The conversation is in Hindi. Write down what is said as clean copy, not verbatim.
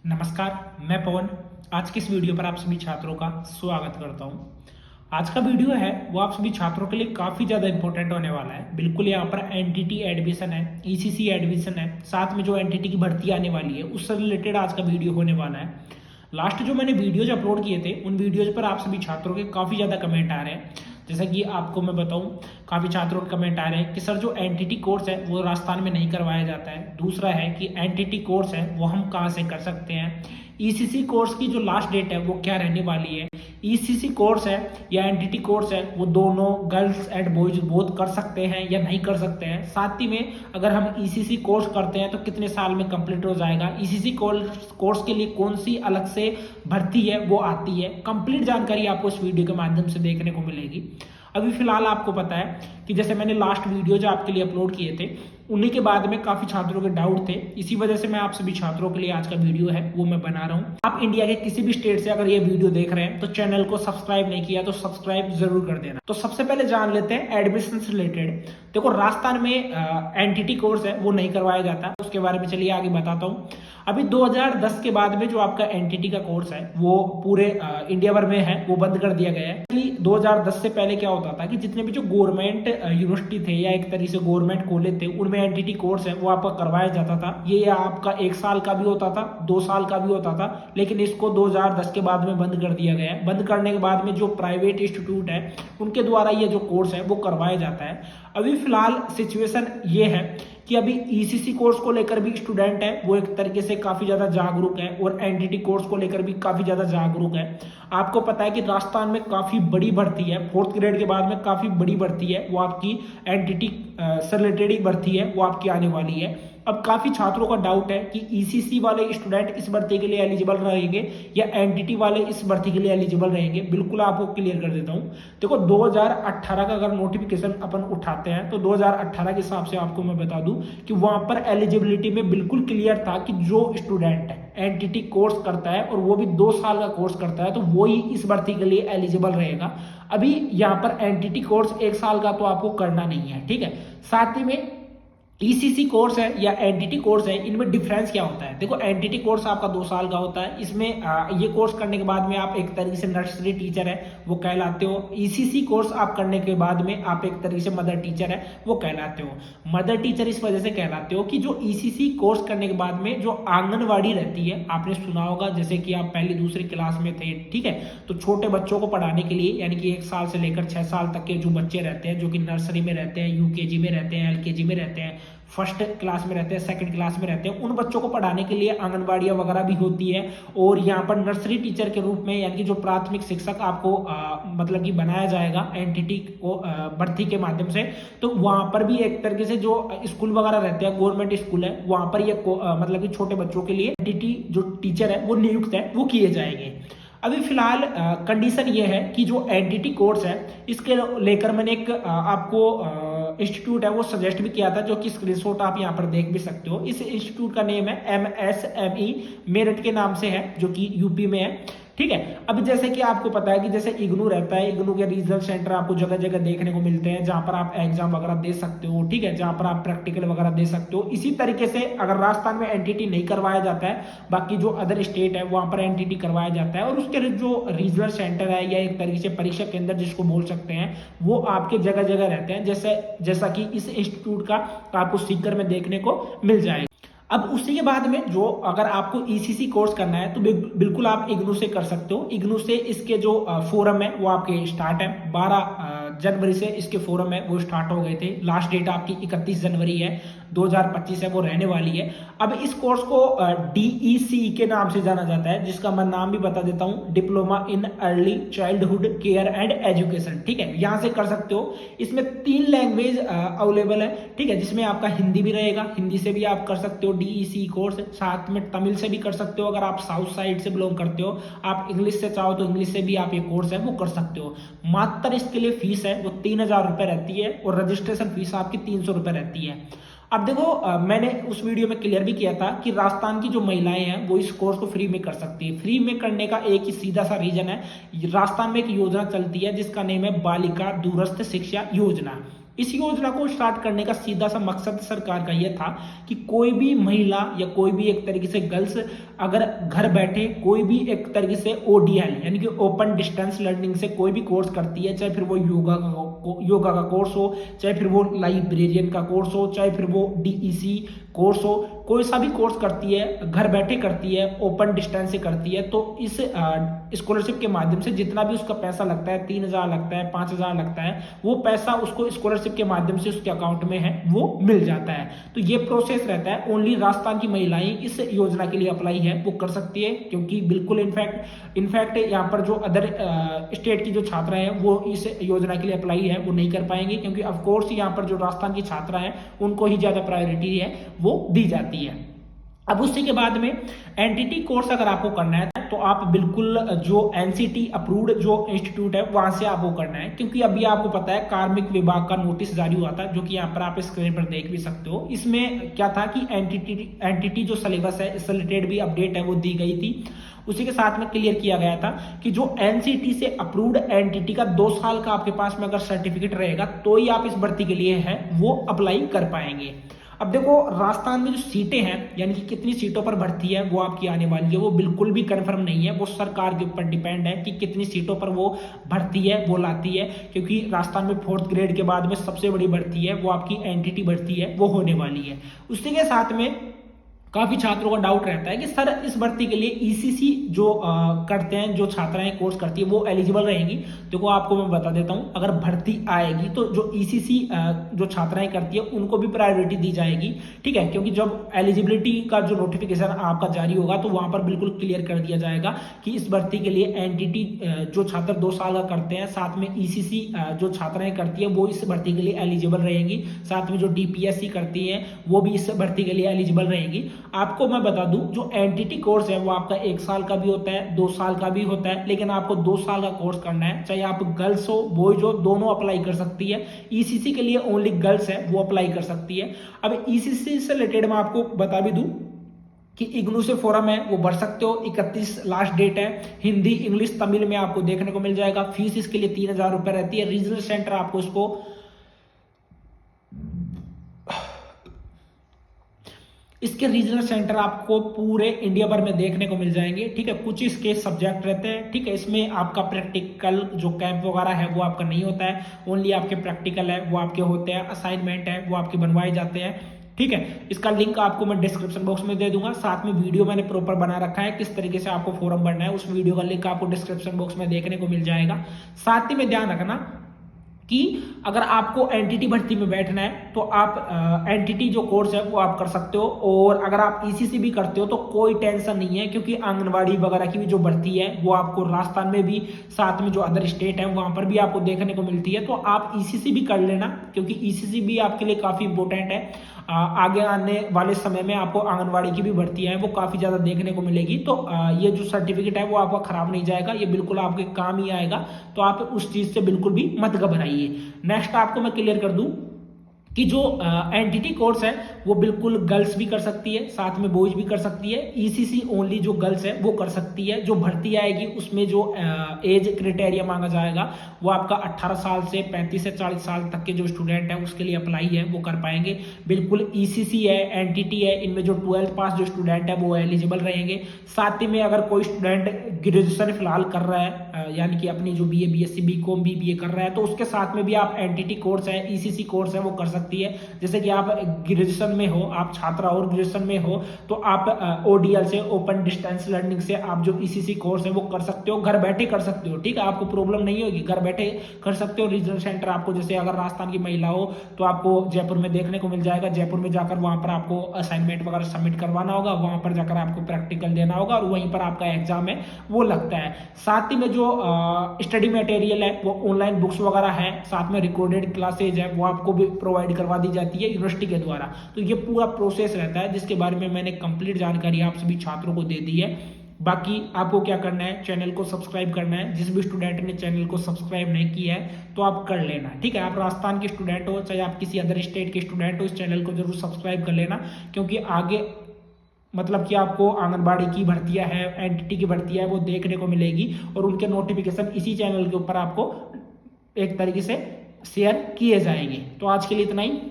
नमस्कार, मैं पवन। आज की इस वीडियो पर आप सभी छात्रों का स्वागत करता हूं। आज का वीडियो है वो आप सभी छात्रों के लिए काफ़ी ज़्यादा इंपॉर्टेंट होने वाला है। बिल्कुल यहाँ पर एनटीटी एडमिशन है, ईसीसी एडमिशन है, साथ में जो एनटीटी की भर्ती आने वाली है उससे रिलेटेड आज का वीडियो होने वाला है। लास्ट जो मैंने वीडियोज अपलोड किए थे उन वीडियोज पर आप सभी छात्रों के काफ़ी ज़्यादा कमेंट आ रहे हैं। जैसा कि आपको मैं बताऊं, काफ़ी छात्रों के कमेंट आ रहे हैं कि सर जो एनटीटी कोर्स है वो राजस्थान में नहीं करवाया जाता है। दूसरा है कि एनटीटी कोर्स है वो हम कहाँ से कर सकते हैं। ईसीसी कोर्स की जो लास्ट डेट है वो क्या रहने वाली है। ईसीसी कोर्स है या एनटीटी कोर्स है वो दोनों गर्ल्स एंड बॉयज बोथ कर सकते हैं या नहीं कर सकते हैं। साथ ही में अगर हम ईसीसी कोर्स करते हैं तो कितने साल में कंप्लीट हो जाएगा। ईसीसी कोर्स के लिए कौन सी अलग से भर्ती है वो आती है। कंप्लीट जानकारी आपको इस वीडियो के माध्यम से देखने को मिलेगी। अभी फिलहाल आपको पता है कि जैसे मैंने लास्ट वीडियो जो आपके लिए अपलोड किए थे उन्हीं के बाद में काफी छात्रों के डाउट थे। इसी वजह से मैं आप सभी छात्रों के लिए आज का वीडियो है वो मैं बना रहा हूं। आप इंडिया के किसी भी स्टेट से अगर ये वीडियो देख रहे हैं तो चैनल को सब्सक्राइब नहीं किया तो सब्सक्राइब जरूर कर देना। तो सबसे पहले जान लेते हैं एडमिशन से रिलेटेड। देखो, राजस्थान में एनटीटी कोर्स है वो नहीं करवाया जाता, उसके बारे में चलिए आगे बताता हूँ। अभी 2010 के बाद में जो आपका एनटीटी का कोर्स है वो पूरे इंडिया भर में है वो बंद कर दिया गया है। 2010 से पहले क्या होता था कि जितने भी जो गवर्नमेंट यूनिवर्सिटी थे या एक तरीके से गवर्नमेंट कॉलेज थे उनमें एनटीटी कोर्स है वो आपका करवाया जाता था। ये आपका 1 साल का भी होता था, 2 साल का भी होता था, लेकिन इसको 2010 के बाद में बंद कर दिया गया है। बंद करने के बाद में जो प्राइवेट इंस्टीट्यूट है उनके द्वारा ये जो कोर्स है वो करवाया जाता है। अभी फिलहाल सिचुएशन ये है कि अभी ईसीसी कोर्स को लेकर भी स्टूडेंट है वो एक तरीके से काफी ज्यादा जागरूक है और एनटीटी कोर्स को लेकर भी काफी ज्यादा जागरूक है। आपको पता है कि राजस्थान में काफी बड़ी भर्ती है, 4th ग्रेड के बाद में काफी बड़ी भर्ती है वो आपकी एनटीटी से रिलेटेड ही भर्ती है वो आपकी आने वाली है। अब काफी छात्रों का डाउट है कि ईसीसी वाले स्टूडेंट इस भर्ती के लिए एलिजिबल रहेंगे या एनटीटी वाले इस भर्ती के लिए एलिजिबल रहेंगे। बिल्कुल आपको क्लियर कर देता हूं। देखो, 2018 का अगर नोटिफिकेशन अपन उठाते हैं तो 2018 के हिसाब से आपको मैं बता दूं कि वहां पर एलिजिबिलिटी में बिल्कुल क्लियर था कि जो स्टूडेंट एनटीटी कोर्स करता है और वो भी 2 साल का कोर्स करता है तो वो ही इस भर्ती के लिए एलिजिबल रहेगा। अभी यहाँ पर एनटीटी कोर्स 1 साल का तो आपको करना नहीं है, ठीक है। साथ ही में ईसीसी कोर्स है या एनटीटी कोर्स है, इनमें डिफरेंस क्या होता है। देखो, एनटीटी कोर्स आपका 2 साल का होता है। इसमें ये कोर्स करने के बाद में आप एक तरीके से नर्सरी टीचर है वो कहलाते हो। ईसीसी कोर्स आप करने के बाद में आप एक तरीके से मदर टीचर है वो कहलाते हो। मदर टीचर इस वजह से कहलाते हो कि जो ईसीसी कोर्स करने के बाद में जो आंगनवाड़ी रहती है, आपने सुना होगा, जैसे कि आप पहली दूसरी क्लास में थे, ठीक है, तो छोटे बच्चों को पढ़ाने के लिए यानी कि 1 साल से लेकर 6 साल तक के जो बच्चे रहते हैं, जो कि नर्सरी में रहते हैं, यूकेजी में रहते हैं, एलकेजी में रहते हैं, फर्स्ट क्लास में रहते हैं, सेकंड क्लास में रहते हैं, उन बच्चों को पढ़ाने के लिए आंगनबाड़ियां वगैरह भी होती है। और यहाँ पर नर्सरी टीचर के रूप में यानी कि जो प्राथमिक शिक्षक आपको मतलब कि बनाया जाएगा एनटीटी को भर्ती के माध्यम से, तो वहां पर भी एक तरीके से जो स्कूल वगैरह रहते हैं, गवर्नमेंट स्कूल है, वहां पर ये मतलब कि छोटे बच्चों के लिए एनटीटी जो टीचर है वो नियुक्त है वो किए जाएंगे। अभी फिलहाल कंडीशन ये है कि जो एनटीटी कोर्स है इसके लेकर मैंने एक आपको इंस्टीट्यूट है वो सजेस्ट भी किया था, जो कि स्क्रीनशॉट आप यहाँ पर देख भी सकते हो। इस इंस्टीट्यूट का नेम है एमएसएमई मेरठ के नाम से है, जो कि यूपी में है, ठीक है। अब जैसे कि आपको पता है कि जैसे इग्नू रहता है, इग्नू के रीजनल सेंटर आपको जगह जगह देखने को मिलते हैं जहां पर आप एग्जाम वगैरह दे सकते हो, ठीक है, जहां पर आप प्रैक्टिकल वगैरह दे सकते हो। इसी तरीके से अगर राजस्थान में एनटीटी नहीं करवाया जाता है, बाकी जो अदर स्टेट है वहां पर एनटीटी करवाया जाता है और उसके जो रीजनल सेंटर है या एक तरीके से परीक्षा केंद्र जिसको बोल सकते हैं वो आपके जगह जगह रहते हैं, जैसा कि इस इंस्टीट्यूट का आपको सीकर में देखने को मिल जाएगा। अब उसी के बाद में जो अगर आपको ईसीसी कोर्स करना है तो बिल्कुल आप इग्नू से कर सकते हो। इग्नू से इसके जो फोरम है वो आपके स्टार्ट है, 12 जनवरी से इसके फोरम है वो स्टार्ट हो गए थे। लास्ट डेट आपकी 31 जनवरी है 2025 है वो रहने वाली है। अब इस कोर्स को डीईसी के नाम से जाना जाता है, जिसका मैं नाम भी बता देता हूं, diploma in early childhood care and education, ठीक है, यहां से कर सकते हो। इसमें 3 लैंग्वेज अवेलेबल है, ठीक है, जिसमें आपका हिंदी भी रहेगा, हिंदी से भी आप कर सकते हो डीईसी कोर्स, साथ में तमिल से भी कर सकते हो। अगर आप साउथ साइड से बिलोंग करते हो, आप इंग्लिश से चाहो तो इंग्लिश से भी आप ये कोर्स है वो कर सकते हो। मात्र इसके लिए फीस है वो 3000 रुपए रहती है और रजिस्ट्रेशन फीस आपकी 300 रुपए रहती है। अब देखो, मैंने उस वीडियो में क्लियर भी किया था कि राजस्थान की जो महिलाएं हैं वो इस कोर्स को फ्री में कर सकती है। फ्री में करने का एक ही सीधा सा रीजन है, राजस्थान में एक योजना चलती है जिसका नेम है बालिका दूरस्थ शिक्षा योजना। इस योजना को स्टार्ट करने का सीधा सा मकसद सरकार का यह था कि कोई भी महिला या कोई भी एक तरीके से गर्ल्स अगर घर बैठे कोई भी एक तरीके से ओडीएल यानी कि ओपन डिस्टेंस लर्निंग से कोई भी कोर्स करती है, चाहे फिर वो योगा का कोर्स हो, चाहे फिर वो लाइब्रेरियन का कोर्स हो, चाहे फिर वो डीईसी कोर्स हो, कोई सा भी कोर्स करती है, घर बैठे करती है, ओपन डिस्टेंस से करती है, तो इस स्कॉलरशिप के माध्यम से जितना भी उसका पैसा लगता है, 3,000 लगता है, 5,000 लगता है, वो पैसा उसको स्कॉलरशिप के माध्यम से उसके अकाउंट में है वो मिल जाता है। तो ये प्रोसेस रहता है। ओनली राजस्थान की महिलाएं इस योजना के लिए अप्लाई है वो कर सकती है, क्योंकि बिल्कुल इनफैक्ट यहाँ पर जो अदर स्टेट की जो छात्रा है वो इस योजना के लिए अप्लाई है वो नहीं कर पाएंगे, क्योंकि ऑफकोर्स यहाँ पर जो राजस्थान की छात्रा है उनको ही ज्यादा प्रायोरिटी है वो दी जाती है। अब उसी के बाद में एनटीटी कोर्स अगर आपको करना है तो आप बिल्कुल जो एनसीटी अप्रूव्ड जो इंस्टीट्यूट है वहां से आपको करना है, क्योंकि अभी आपको पता है कार्मिक विभाग का नोटिस जारी हुआ था, जो कि यहाँ पर आप स्क्रीन पर देख भी सकते हो। इसमें क्या था कि एनटीटी जो सिलेबस है इससे रिलेटेड भी अपडेट है वो दी गई थी। उसी के साथ में क्लियर किया गया था कि जो एनसीटी से अप्रूव्ड एनटीटी का 2 साल का आपके पास में अगर सर्टिफिकेट रहेगा तो ही आप इस भर्ती के लिए है वो अप्लाई कर पाएंगे। अब देखो राजस्थान में जो सीटें हैं यानी कि कितनी सीटों पर भर्ती है वो आपकी आने वाली है वो बिल्कुल भी कंफर्म नहीं है, वो सरकार के ऊपर डिपेंड है कि कितनी सीटों पर वो भर्ती है वो लाती है, क्योंकि राजस्थान में 4th ग्रेड के बाद में सबसे बड़ी भर्ती है वो आपकी एनटीटी भर्ती है वो होने वाली है। उसी के साथ में काफी छात्रों का डाउट रहता है कि सर इस भर्ती के लिए ईसीसी जो करते हैं, जो छात्राएं कोर्स करती है वो एलिजिबल रहेंगी। देखो आपको मैं बता देता हूं, अगर भर्ती आएगी तो जो ईसीसी जो छात्राएं करती है उनको भी प्रायोरिटी दी जाएगी, ठीक है, क्योंकि जब एलिजिबिलिटी का जो नोटिफिकेशन आपका जारी होगा तो वहां पर बिल्कुल क्लियर कर दिया जाएगा कि इस भर्ती के लिए एनटीटी जो छात्र 2 साल का करते हैं, साथ में ईसीसी जो छात्राएं करती है वो इस भर्ती के लिए एलिजिबल रहेंगी, साथ में जो डीपीएससी करती है वो भी इस भर्ती के लिए एलिजिबल रहेंगी। आपको मैं बता दूं जो एनटीटी कोर्स है वो आपका 1 साल का भी होता है, 2 साल का भी होता है, लेकिन आपको 2 साल का कोर्स करना है, चाहे आप गर्ल्स हो बॉयज हो दोनों अप्लाई कर सकती है। ईसीसी के लिए ओनली गर्ल्स है वो अप्लाई कर सकती है। अब ईसीसी से रिलेटेड मैं आपको बता भी दूं कि इग्नू से फोरम है वो भर सकते हो, 31 लास्ट डेट है। हिंदी इंग्लिश तमिल में आपको देखने को मिल जाएगा। फीस इसके लिए 3,000 रुपए रहती है। रीजनल सेंटर आपको इसको इसके रीजनल सेंटर आपको पूरे इंडिया भर में देखने को मिल जाएंगे, ठीक है। कुछ इसके सब्जेक्ट रहते हैं, ठीक है, इसमें आपका प्रैक्टिकल जो कैंप वगैरह है वो आपका नहीं होता है, ओनली आपके प्रैक्टिकल है वो आपके होते हैं, असाइनमेंट है वो आपके बनवाए जाते हैं, ठीक है। इसका लिंक आपको मैं डिस्क्रिप्शन बॉक्स में दे दूंगा, साथ में वीडियो मैंने प्रॉपर बना रखा है किस तरीके से आपको फॉर्म भरना है, उस वीडियो का लिंक आपको डिस्क्रिप्शन बॉक्स में देखने को मिल जाएगा। साथ ही में ध्यान रखना कि अगर आपको एनटीटी भर्ती में बैठना है तो आप एनटीटी जो कोर्स है वो आप कर सकते हो, और अगर आप ईसीसी भी करते हो तो कोई टेंशन नहीं है, क्योंकि आंगनवाड़ी वगैरह की भी जो भर्ती है वो आपको राजस्थान में भी, साथ में जो अदर स्टेट है वहां पर भी आपको देखने को मिलती है। तो आप ईसीसी भी कर लेना, क्योंकि ईसीसी भी आपके लिए काफी इंपॉर्टेंट है। आगे आने वाले समय में आपको आंगनवाड़ी की भी भर्ती है वो काफी ज्यादा देखने को मिलेगी। तो ये जो सर्टिफिकेट है वो आपका खराब नहीं जाएगा, ये बिल्कुल आपके काम ही आएगा, तो आप उस चीज से बिल्कुल भी मत घबराइए। नेक्स्ट आपको मैं क्लियर कर दूं कि जो एनटीटी कोर्स है वो बिल्कुल गर्ल्स भी कर सकती है, साथ में बॉयज भी कर सकती है। ईसीसी ओनली जो गर्ल्स है वो कर सकती है। जो भर्ती आएगी उसमें जो एज क्राइटेरिया मांगा जाएगा वो आपका 18 साल से 35 से 40 साल तक के जो स्टूडेंट है उसके लिए अप्लाई है वो कर पाएंगे। बिल्कुल ईसीसी है, एनटीटी है, इनमें जो 12th पास जो स्टूडेंट है वो एलिजिबल रहेंगे। साथ ही में अगर कोई स्टूडेंट ग्रेजुएशन फिलहाल कर रहा है, यानी कि अपनी जो बीए बीएससी बीकॉम बीबीए कर रहा है, तो उसके साथ में भी आप एनटीटी कोर्स है, ईसीसी कोर्स है वो कर सकते है। जैसे कि आप ग्रेजुएशन में हो, आप छात्रा और ग्रेजुएशन में हो, तो आप ओडीएल से ओपन डिस्टेंस लर्निंग से आप जो ईसीसी कोर्स है वो कर सकते हो, घर बैठे कर सकते हो, ठीक है, आपको प्रॉब्लम नहीं होगी, घर बैठे कर सकते हो। रीजनल सेंटर आपको, जैसे अगर राजस्थान की महिला हो तो आपको जयपुर में देखने को मिल जाएगा, जयपुर में जाकर वहां पर आपको असाइनमेंट वगैरह सबमिट करवाना होगा, वहां पर जाकर आपको प्रैक्टिकल देना होगा और वहीं पर आपका एग्जाम है वो लगता है। साथ ही में जो स्टडी मटेरियल है वो ऑनलाइन बुक्स वगैरह है, साथ में रिकॉर्डेड क्लासेज है वो आपको भी प्रोवाइड करवा दी जाती है यूनिवर्सिटी के द्वारा। तो ये पूरा प्रोसेस रहता है जिसके बारे में मैंने कंप्लीट जानकारी आप सभी छात्रों को दे दी है। बाकी आपको क्या करना है, चैनल को सब्सक्राइब करना है। जिस भी स्टूडेंट ने चैनल को सब्सक्राइब नहीं किया है तो आप कर लेना, ठीक है। आप राजस्थान के स्टूडेंट हो चाहे आप किसी अदर स्टेट के स्टूडेंट हो, इस चैनल को जरूर सब्सक्राइब कर लेना, क्योंकि आगे मतलब कि आपको आंगनबाड़ी की भर्तियां है, एनटीटी की भर्तियां है वो देखने को मिलेगी और उनके नोटिफिकेशन इसी चैनल के ऊपर आपको एक तरीके से शेयर किए जाएंगे। तो आज के लिए इतना ही।